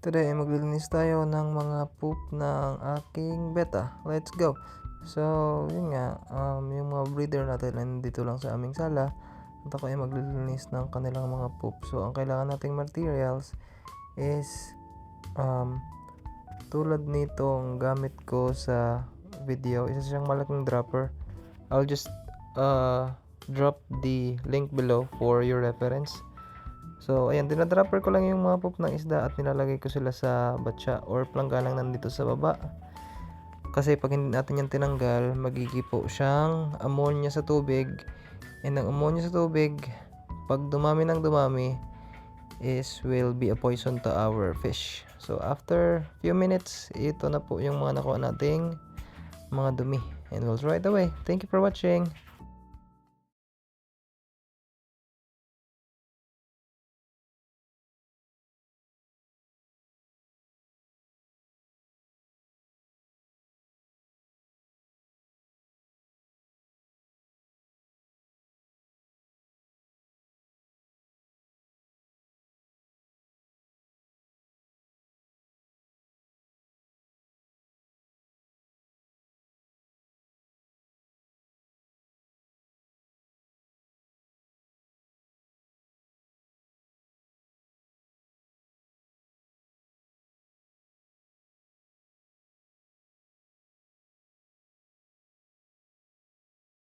Today ay maglilinis tayo ng mga poop ng aking beta. Let's go! So, yun nga, yung mga breeder natin ay nandito lang sa aming sala at ako ay maglilinis ng kanilang mga poop. So, ang kailangan nating materials is tulad nitong gamit ko sa video. Isa siyang malaking dropper. I'll just drop the link below for your reference. So, ayan, dinadropper ko lang yung mga poop ng isda at nilalagay ko sila sa batya or plangganang nandito sa baba. Kasi pag hindi natin yan tinanggal, magigipo siyang ammonia sa tubig. And ang ammonia sa tubig, pag dumami ng dumami, will be a poison to our fish. So, after few minutes, ito na po yung mga nakuha nating mga dumi. And we'll throw it away. Thank you for watching.